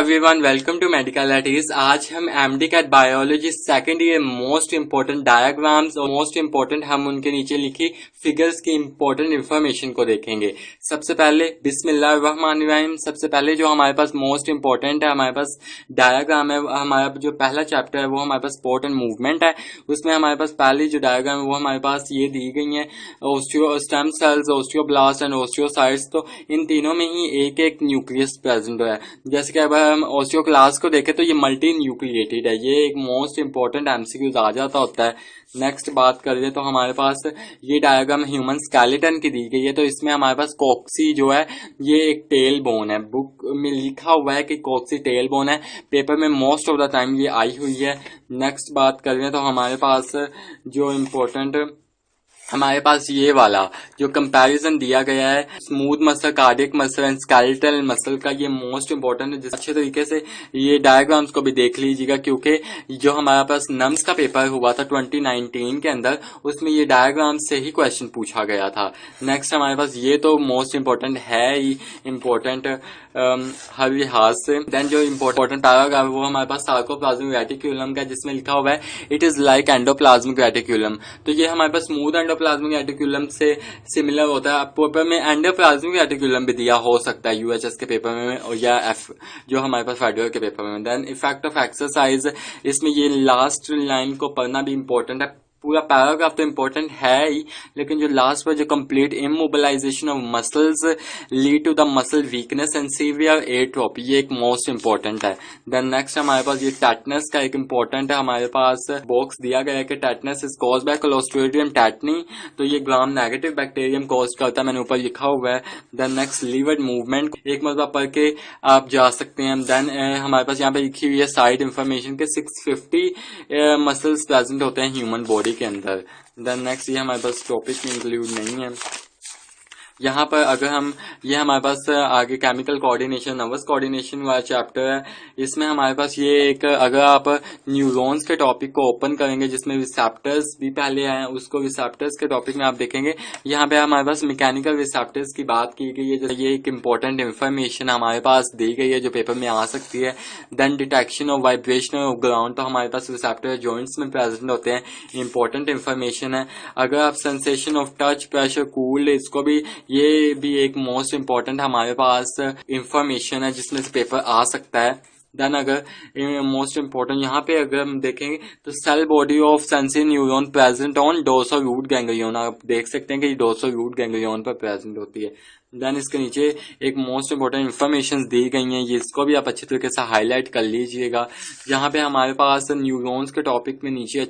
Everyone, welcome to medical eighties. आज हम MD CAT biology second year most important diagrams और most important हम उनके नीचे लिखी फिगर्स की इंपॉर्टेंट इंफॉर्मेशन को देखेंगे। सबसे पहले बिस्मिल्लाहिर्रहमानिर्रहीम। सबसे पहले जो हमारे पास मोस्ट इंपोर्टेंट है, हमारे पास डायग्राम है। हमारा जो पहला चैप्टर है वो हमारे पास स्पोर्ट एंड मूवमेंट है। उसमें हमारे पास पहली जो डायग्राम है वो हमारे पास ये दी गई है, stem cells, osteoblast and osteocytes. तो इन तीनों में ही एक एक न्यूक्लियस प्रेजेंट है। जैसे कि अगर हम ओस्टियोक्लास्ट को देखें तो ये मल्टी न्यूक्लिएटेड है। ये एक मोस्ट इंपॉर्टेंट एमसीक्यूज आ जाता होता है। नेक्स्ट बात करें तो हमारे पास ये डायग्राम ह्यूमन स्केलेटन की दी गई है। तो इसमें हमारे पास कॉक्सी जो है ये एक टेल बोन है। बुक में लिखा हुआ है कि कॉक्सी टेल बोन है। पेपर में मोस्ट ऑफ द टाइम ये आई हुई है। नेक्स्ट बात करें तो हमारे पास जो इम्पोर्टेंट हमारे पास ये वाला जो कंपैरिजन दिया गया है smooth muscle, cardiac muscle and skeletal muscle का, ये मोस्ट इंपॉर्टेंट है। जिस अच्छे तरीके से ये डायग्राम्स को भी देख लीजिएगा, क्योंकि जो हमारे पास नम्स का पेपर हुआ था 2019 के अंदर, उसमें ये डायग्राम से ही क्वेश्चन पूछा गया था। नेक्स्ट हमारे पास ये तो मोस्ट इंपॉर्टेंट है ही इम्पोर्टेंट हर लिहाज से। देन जो इम्पोर्टेंट पैराग्राफ है वो हमारे पास सार्कोप्लाज्मिक रेटिक्यूलम का, जिसमें लिखा हुआ है it is like endoplasmic reticulum. तो ये हमारे पास स्मूथ एंडोप्लाज्मिक रेटिक्यूलम से सिमिलर होता है। पेपर में एंडोप्लाज्मिक रेटिक्यूलम भी दिया हो सकता है यूएचएस के पेपर में या एफ जो हमारे पास फेडरल के पेपर में। देन इफेक्ट ऑफ एक्सरसाइज, इसमें ये लास्ट लाइन को पढ़ना भी इम्पोर्टेंट है। पूरा पैराग्राफ तो इम्पोर्टेंट है ही, लेकिन जो लास्ट पर जो complete immobilization of muscles lead to the muscle weakness and severe atrophy, ये एक मोस्ट इंपॉर्टेंट है। देन नेक्स्ट हमारे पास ये टेटनस का एक इम्पोर्टेंट है। हमारे पास बॉक्स दिया गया है कि tetanus is caused by clostridium tetani. तो ये ग्राम नेगेटिव बैक्टीरियम कॉज करता है, मैंने ऊपर लिखा हुआ है। देन नेक्स्ट लीवर मूवमेंट, एक मरतबा पढ़ के आप जा सकते हैं। देन हमारे पास यहाँ पे लिखी हुई है साइड इंफॉर्मेशन के 650 मसल्स प्रेजेंट होते हैं ह्यूमन बॉडी के अंदर। देन नेक्स्ट ये हमारे पास टॉपिक में इंक्लूड नहीं है। यहाँ पर अगर हम ये हमारे पास आगे केमिकल कोऑर्डिनेशन, नर्वस कोऑर्डिनेशन वाला चैप्टर है। इसमें हमारे पास ये एक, अगर आप न्यूरॉन्स के टॉपिक को ओपन करेंगे जिसमें रिसेप्टर्स भी पहले आए हैं, उसको रिसेप्टर्स के टॉपिक में आप देखेंगे यहाँ पे हमारे पास मैकेनिकल रिसेप्टर्स की बात की गई है। ये एक इम्पोर्टेंट इन्फॉर्मेशन हमारे पास दी गई है जो पेपर में आ सकती है। Then detection of vibration of ground, तो हमारे पास रिसेप्टर जॉइंट्स में प्रेजेंट होते हैं, इंपॉर्टेंट इन्फॉर्मेशन है। अगर आप sensation of touch, pressure, cool, इसको भी, ये भी एक मोस्ट इंपॉर्टेंट हमारे पास इंफॉर्मेशन है जिसमें से पेपर आ सकता है। देन अगर मोस्ट इंपॉर्टेंट यहाँ पे अगर हम देखेंगे तो cell body of sensory neuron present on dorsal root ganglion, आप देख सकते हैं कि डोर्सल रूट गैंग्लियन पर प्रेजेंट होती है। देन इसके नीचे एक मोस्ट इंपॉर्टेंट इन्फॉर्मेशन दी गई हैं, ये इसको भी आप अच्छे तरीके से हाईलाइट कर लीजिएगा। यहाँ पे हमारे पास न्यूरॉन्स के टॉपिक में नीचे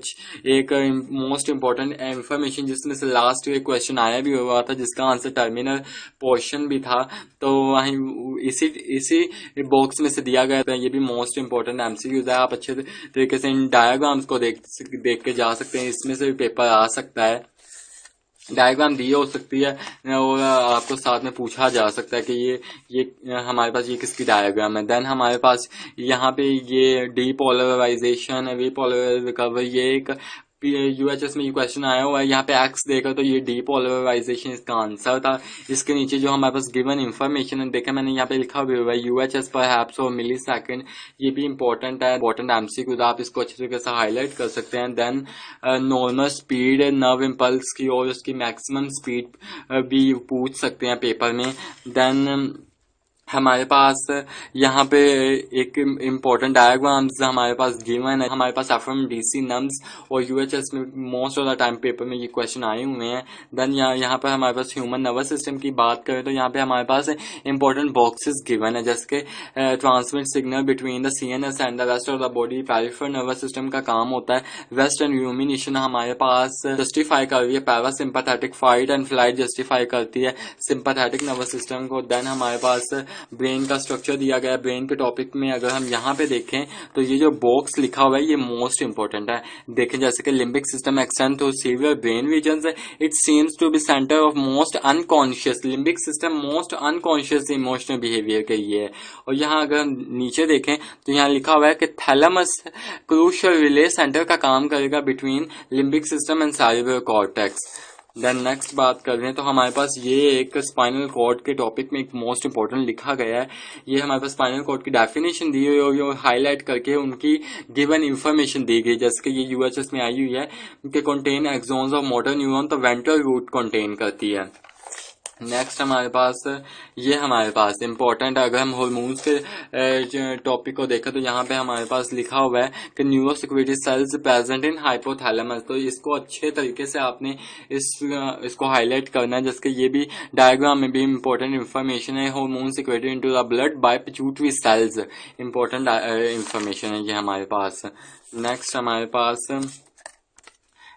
एक मोस्ट इंपॉर्टेंट इन्फॉर्मेशन जिसमें से लास्ट एक क्वेश्चन आया भी हुआ था जिसका आंसर टर्मिनल पोर्शन भी था, तो वहीं इसी बॉक्स में से दिया गया था। ये भी मोस्ट इंपॉर्टेंट एमसीक्यूज है। आप अच्छे तरीके से इन डायग्राम्स को देख के जा सकते हैं, इसमें से भी पेपर आ सकता है। डायग्राम दी हो सकती है और आपको साथ में पूछा जा सकता है कि ये हमारे पास ये किसकी डायग्राम है। देन हमारे पास यहाँ पे ये डीपोलराइजेशन है, रीपोलराइज रिकवर, ये एक यूएचएस में ये क्वेश्चन आया हुआ है। यहाँ पे एक्स देखा तो ये डीपोलराइजेशन इसका आंसर था। इसके नीचे जो हमारे पास गिवन इंफॉर्मेशन है, देखा मैंने यहाँ पे लिखा हुआ है यूएचएस पर हैप्स और मिली सेकेंड, ये भी इंपॉर्टेंट है, इंपॉर्टेंट एमसीक्यू, आप इसको अच्छे तरीके से हाईलाइट कर सकते हैं। Then normal speed nerve impulse की और उसकी मैक्सिमम स्पीड भी पूछ सकते हैं पेपर में। देन हमारे पास यहाँ पे एक इम्पोर्टेंट डायग्राम्स हमारे पास गिवन है। हमारे पास एफएमडीसी नम्स और यूएचएस में most of the time paper में ये क्वेश्चन आए हुए हैं। देन यहाँ पर हमारे पास ह्यूमन नर्वस सिस्टम की बात करें तो यहाँ पे हमारे पास इंपॉर्टेंट बॉक्सेस गिवन है, जैसे कि transmit signal between the CNS and the rest of the body, peripheral nervous system का काम होता है। वेस्ट एंड यूमिनेशन हमारे पास जस्टिफाई कर रही है, parasympathetic fight and flight justify करती है सिंपैथेटिक नर्वस सिस्टम को। देन हमारे पास ब्रेन का स्ट्रक्चर दिया गया है। ब्रेन के टॉपिक में अगर हम यहाँ पे देखें तो ये जो बॉक्स लिखा हुआ है ये मोस्ट इंपॉर्टेंट है। देखें जैसे कि limbic system extend to severe brain regions, it seems to be centre of most unconscious, limbic system most unconscious emotional behaviour का ये है। और यहाँ अगर हम नीचे देखें तो यहाँ लिखा हुआ है कि थैलेमस क्रूशियल रिले सेंटर का काम करेगा between limbic system and cerebral cortex. Then next बात कर रहे हैं तो हमारे पास ये एक स्पाइनल कॉर्ड के टॉपिक में एक मोस्ट इंपॉर्टेंट लिखा गया है। ये हमारे पास स्पाइनल कॉर्ड की डेफिनेशन दी हुई और हाईलाइट करके उनकी गिवन इंफॉर्मेशन दी गई, जैसे कि ये यूएचएस में आई हुई है कि contain axons of motor neuron, तो वेंट्रल रूट कंटेन करती है। नेक्स्ट हमारे पास ये हमारे पास इम्पोर्टेंट, अगर हम हार्मोन्स के टॉपिक को देखें तो यहाँ पे हमारे पास लिखा हुआ है कि neurosecretory cells present in hypothalamus, तो इसको अच्छे तरीके से आपने इसको हाईलाइट करना है, जैसे कि ये भी डायग्राम में भी इम्पोर्टेंट इन्फॉर्मेशन है। Hormone secreted into the blood by pituitary cells, important information है ये हमारे पास। नेक्स्ट हमारे पास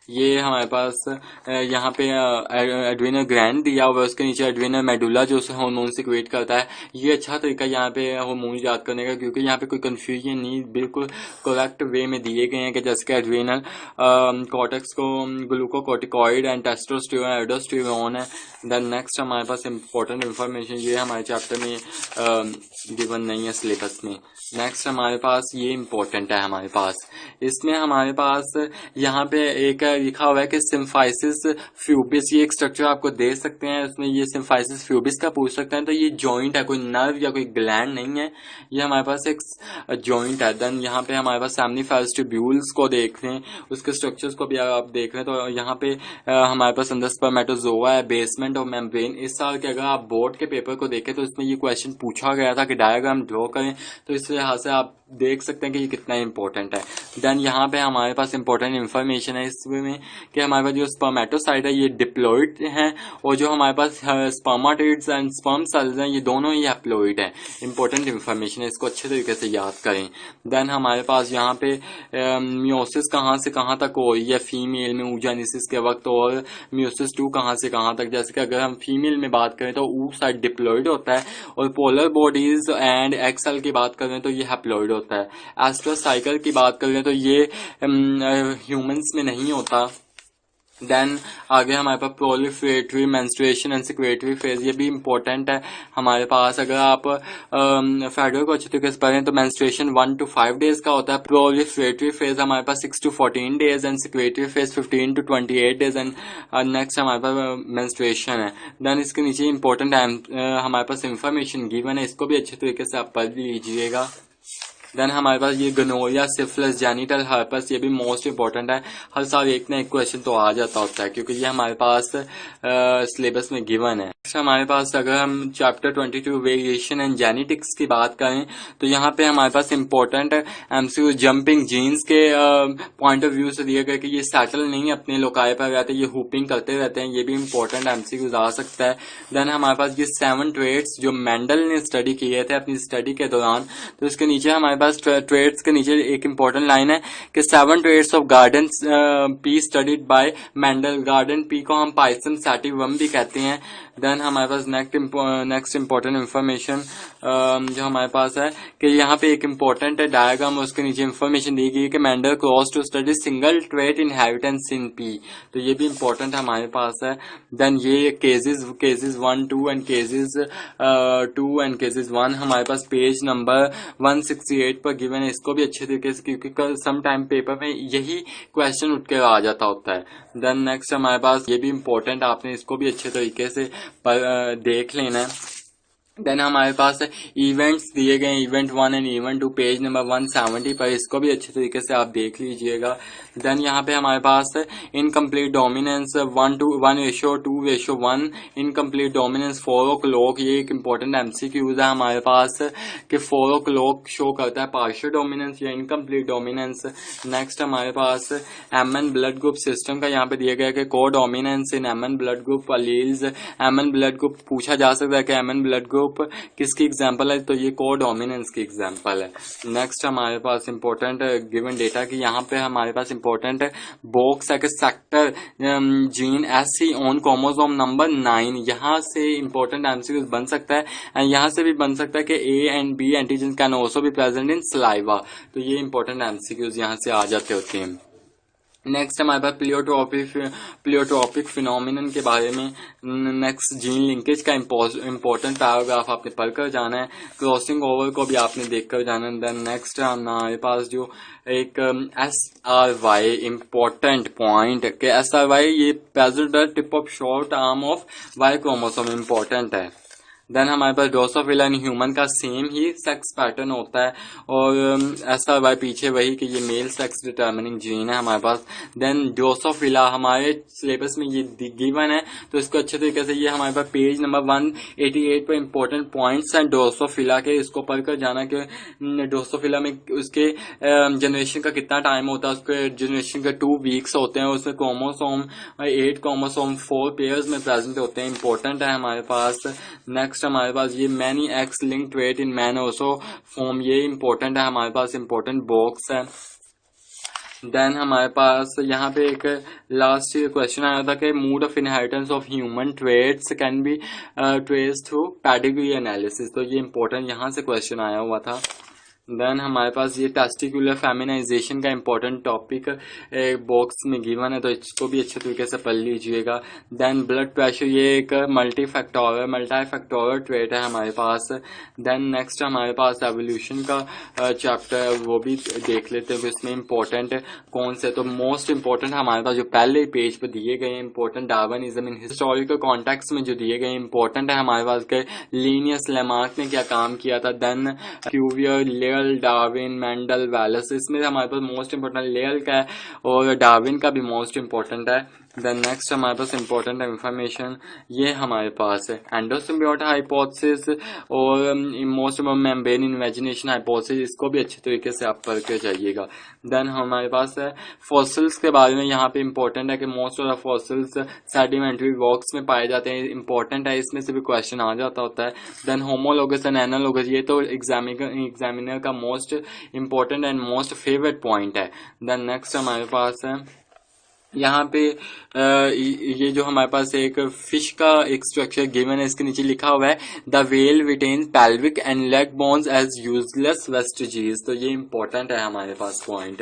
ये हमारे पास यहाँ पे एड्रेनल ग्लैंड दिया हुआ है, उसके नीचे एड्रेनल मेडुला जो हार्मोन सिक्रेट करता है। ये अच्छा तरीका यहाँ पे हार्मोन याद करने का, क्योंकि यहाँ पे कोई कंफ्यूजन नहीं, बिल्कुल करेक्ट वे में दिए गए हैं कि जैसे कि एड्रेनल कॉर्टेक्स को ग्लूकोकॉर्टिकॉइड एंड टेस्टोस्टेरोन एल्डोस्टेरोन है। देन नेक्स्ट हमारे पास इम्पोर्टेंट इन्फॉर्मेशन ये हमारे चैप्टर में गिवन नहीं है सिलेबस में। नेक्स्ट हमारे पास ये इम्पोर्टेंट है हमारे पास, इसमें हमारे पास यहाँ पे एक लिखा हुआ है कि सिम्फाइसिस फ्यूबिस, ये एक स्ट्रक्चर आपको दे सकते हैं, उसमें ये सिम्फाइसिस फ्यूबिस का पूछ सकते हैं, तो ये जॉइंट है, कोई नर्व या कोई ग्लैंड नहीं है, ये हमारे पास एक जॉइंट है। देन यहाँ पे हमारे पास सेमिनिफेरस ट्यूब्यूल्स को देख रहे हैं, उसके स्ट्रक्चर्स को भी आप देख रहे हैं, तो यहाँ पे हमारे पास अंदर स्पर्मेटोजोआ है, बेसमेंट ऑफ मेम्ब्रेन। इस साल के अगर आप बोर्ड के पेपर को देखें तो इसमें ये क्वेश्चन पूछा गया था कि डायग्राम ड्रॉ करें, तो इस लिहाज से आप देख सकते हैं कि ये कितना इंपॉर्टेंट है। देन यहाँ पे हमारे पास इंपॉर्टेंट इन्फॉर्मेशन है इसमें कि हमारे पास जो स्पर्मेटोसाइट है ये डिप्लॉइड हैं, और जो हमारे पास स्पर्मेटोइड्स एंड स्पर्म सेल्स हैं ये दोनों ही हैप्लॉइड हैं। इंपॉर्टेंट इन्फॉर्मेशन है, इसको अच्छे तरीके से याद करें। देन हमारे पास यहाँ पे मियोसिस कहाँ से कहाँ तक हो रही है फीमेल में oogenesis के वक्त, और मियोसिस 2 कहाँ से कहाँ तक, जैसे कि अगर हम फीमेल में बात करें तो ऊ साइड डिप्लॉइड होता है, और पोलर बॉडीज एंड एक्सेल की बात करें तो ये हैप्लॉइड होता है। एस्ट्रोसाइकिल की बात करें तो ये ह्यूमंस में नहीं होता। देन आगे हमारे पास प्रोलिफरेटरी, मेंस्ट्रुएशन एंड सिक्रेटरी फेज, ये भी इंपॉर्टेंट है हमारे पास। अगर आप फेडरल को अच्छे तरीके से पढ़ें तो मेंस्ट्रुएशन 1 to 5 डेज का होता है, प्रोलिफरेटरी फेज हमारे पास 6 to 14 days and secretary phase 15 to 28 days and next हमारे पास मेंस्ट्रुएशन है। देन इसके नीचे इंपॉर्टेंट हमारे पास इंफॉर्मेशन गिवन है, इसको भी अच्छे तरीके से आप पढ़ लीजिएगा। देन हमारे पास ये गनोरिया, सिफिलिस, जेनिटल हर्पस, ये भी मोस्ट इंपॉर्टेंट है, हर साल एक ना एक क्वेश्चन तो आ जाता होता है, क्योंकि ये हमारे पास सिलेबस में गिवन है। हमारे पास अगर हम चैप्टर 22 वेरिएशन एंड जेनेटिक्स की बात करें तो यहाँ पे हमारे पास इंपॉर्टेंट एमसीक्यू जंपिंग जीन्स के पॉइंट ऑफ व्यू से दिया गया कि ये सेटल नहीं अपने लोकाए पर रहते, ये हुपिंग करते रहते हैं, ये भी इंपॉर्टेंट एमसीक्यूज आ सकता है। देन हमारे पास ये 7 ट्रेड्स जो मेंडल ने स्टडी किए थे अपनी स्टडी के दौरान, तो इसके नीचे हमारे पास ट्रेड्स के नीचे एक इंपॉर्टेंट लाइन है कि 7 traits of garden pea studied by Mendel. Garden pea को हम पाइथन सैटिवम भी कहते हैं। देन हमारे पास नेक्स्ट इंपॉर्टेंट इन्फॉर्मेशन जो हमारे पास है कि यहाँ पे एक इंपॉर्टेंट डायग्राम, उसके नीचे इन्फॉर्मेशन दी गई कि Mendel cross to study single trait inheritance in pea, तो ये भी इंपॉर्टेंट हमारे पास है। देन ये cases 1, 2 and cases 2 and cases 1 हमारे पास पेज नंबर 168 पर गिवन है, इसको भी अच्छे तरीके से, क्योंकि सम टाइम पेपर में यही क्वेश्चन उठ के आ जाता होता है। देन नेक्स्ट हमारे पास ये भी इंपॉर्टेंट, आपने इसको भी अच्छे तरीके से देख लेना है। देन हमारे पास इवेंट्स दिए गए, event 1 and event 2 page number 170 पर, इसको भी अच्छे तरीके से आप देख लीजिएगा। देन यहाँ पे हमारे पास incomplete dominance 1:2:1, incomplete dominance 4 o'clock, ये एक इम्पोर्टेंट एमसीक्यूज है हमारे पास कि 4 o'clock शो करता है पार्शियल डोमिनेंस या इनकम्प्लीट डोमिनेंस। नेक्स्ट हमारे पास एमएन ब्लड ग्रुप सिस्टम का यहाँ पे दिया गया कि codominance in MN blood group alleles. MN blood group पूछा जा सकता है कि एमएन ब्लड ग्रुप किसकी एग्जांपल है, तो ये को डोमिनेंस की एग्जांपल है। नेक्स्ट हमारे पास इंपॉर्टेंट गिवन डेटा की यहाँ पे हमारे पास इंपॉर्टेंट बॉक्स है कि sector gene SC on chromosome number 9, यहाँ से इंपॉर्टेंट एमसीक्यूज बन सकता है एंड यहाँ से भी बन सकता है कि A and B antigen can also be present in saliva, तो ये इंपॉर्टेंट एमसीक्यूज यहाँ से आ जाते होते हैं। नेक्स्ट हमारे पास प्लियोट्रॉपिक फिनोमिनन के बारे में। नेक्स्ट जीन लिंकेज का इम्पोर्टेंट पैराग्राफ आपने पढ़कर जाना है। क्रॉसिंग ओवर को भी आपने देखकर जाना है। देन नेक्स्ट हमारे पास जो एक SRY इम्पोर्टेंट पॉइंट के SRY ये present tip of short arm of Y chromosome important है। देन हमारे पास ड्रोसोफिला इन ह्यूमन का सेम ही सेक्स पैटर्न होता है और ऐसा वाई पीछे वही कि ये मेल सेक्स डिटर्मिनिंग जीन है हमारे पास। देन ड्रोसोफिला हमारे सिलेबस में ये गिवन है तो इसको अच्छे तरीके से ये हमारे पास पेज नंबर 188 पर इंपॉर्टेंट पॉइंट्स हैं ड्रोसोफिला के, इसको पढ़कर जाना कि ड्रोसोफिला में उसके जनरेशन का कितना टाइम होता है। उसके जनरेशन के 2 वीक्स होते हैं। उसमें क्रोमोसोम 8 क्रोमोसोम 4 पेयर्स में प्रेजेंट होते हैं, इंपॉर्टेंट है हमारे पास। नेक्स्ट हमारे पास ये many x link trait in man also form, ये इंपॉर्टेंट है हमारे पास, इंपॉर्टेंट बॉक्स है। देन हमारे पास यहाँ पे एक लास्ट क्वेश्चन आया था कि mode of inheritance of human traits can be trace through pedigree analysis, तो ये इंपॉर्टेंट यहाँ से क्वेश्चन आया हुआ था। देन हमारे पास ये टेस्टिकुलर फेमिनाइजेशन का इंपॉर्टेंट टॉपिक बॉक्स में गिवन है तो इसको भी अच्छे तरीके से पढ़ लीजिएगा। देन ब्लड प्रेशर ये एक मल्टी फैक्टोरियल ट्रेट है हमारे पास। देन नेक्स्ट हमारे पास एवोल्यूशन का चैप्टर है, वो भी देख लेते हैं कि इसमें इंपॉर्टेंट कौन से। तो मोस्ट इंपॉर्टेंट हमारे पास जो पहले पेज पर दिए गए इंपॉर्टेंट डार्विनिज्म इन हिस्टोरिकल कॉन्टेक्स्ट में जो दिए गए इंपॉर्टेंट है हमारे पास के लीनियस लेमार्क ने क्या काम किया था। Then Cuvier, Darwin, Mendel, Wallace, इसमें हमारे पास मोस्ट इंपोर्टेंट लेयल का है और डार्विन का भी मोस्ट इंपोर्टेंट है। देन नेक्स्ट हमारे पास इंपॉर्टेंट इंफॉर्मेशन ये हमारे पास है एंडोसिम्बियोटिक हाइपोथेसिस और मोस्ट मेम्ब्रेन इमेजिनेशन हाइपोथेसिस, इसको भी अच्छे तरीके से आप पढ़ के जाइएगा। देन हमारे पास है फॉसिल्स के बारे में, यहाँ पे इंपॉर्टेंट है कि most of the fossils sedimentary rocks में पाए जाते हैं, इंपॉर्टेंट है, इसमें से भी क्वेश्चन आ जाता होता है। देन होमोलोगस एंड एनालोगस, ये तो एग्जामिनर का most important and most favourite point है। देन नेक्स्ट हमारे पास है यहाँ पे ये जो हमारे पास एक फिश का एक स्ट्रक्चर गिवन है, इसके नीचे लिखा हुआ है the well written pelvic and leg bones as useless vestigies, तो ये इंपॉर्टेंट है हमारे पास पॉइंट।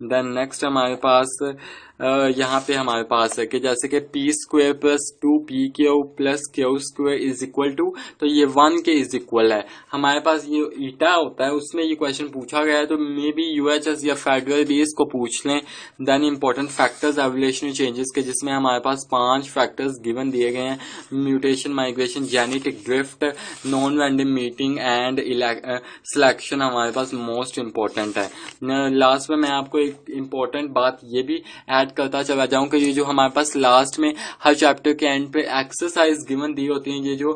देन नेक्स्ट हमारे पास यहाँ पे हमारे पास है कि जैसे कि p² + 2pq + q² is equal to, तो ये 1 के इज इक्वल है। हमारे पास ये ईटा होता है, उसमें ये क्वेश्चन पूछा गया है तो मे बी UHS या फेडरल भी इसको पूछ लें। Then important factors evolutionary changes के, जिसमें हमारे पास 5 फैक्टर्स गिवन दिए गए हैं। Mutation, migration, genetic drift, non random meeting and selection हमारे पास मोस्ट इंपॉर्टेंट है। लास्ट में मैं आपको एक इंपॉर्टेंट बात ये भी ऐड करता चला जाऊं कि ये जो हमारे पास लास्ट में हर चैप्टर के एंड पे एक्सरसाइज गिवन दी होती है, ये जो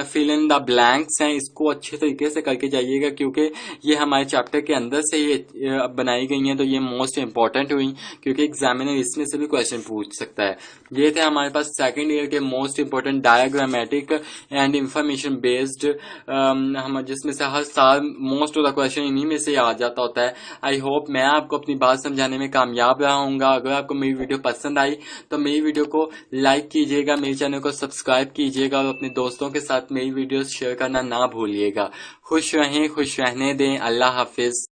फिल इन द ब्लैंक्स हैं, इसको अच्छे तरीके से करके जाइएगा क्योंकि ये हमारे चैप्टर के अंदर से ये बनाई गई हैं, तो ये मोस्ट इंपॉर्टेंट हुई क्योंकि एग्जामिनर इसमें से भी क्वेश्चन पूछ सकता है। ये थे हमारे पास सेकेंड ईयर के most important diagrammatic and information based, हम जिसमें से हर साल मोस्ट ऑफ द क्वेश्चन इन्हीं में से आ जाता होता है। आई होप मैं आपको अपनी बात समझाने में कामयाब रहा हूँगा। अगर आपको मेरी वीडियो पसंद आई तो मेरी वीडियो को लाइक कीजिएगा, मेरे चैनल को सब्सक्राइब कीजिएगा और अपने दोस्तों के साथ मेरी वीडियोस शेयर करना ना भूलिएगा। खुश रहें, खुश रहने दें। अल्लाह हाफिज।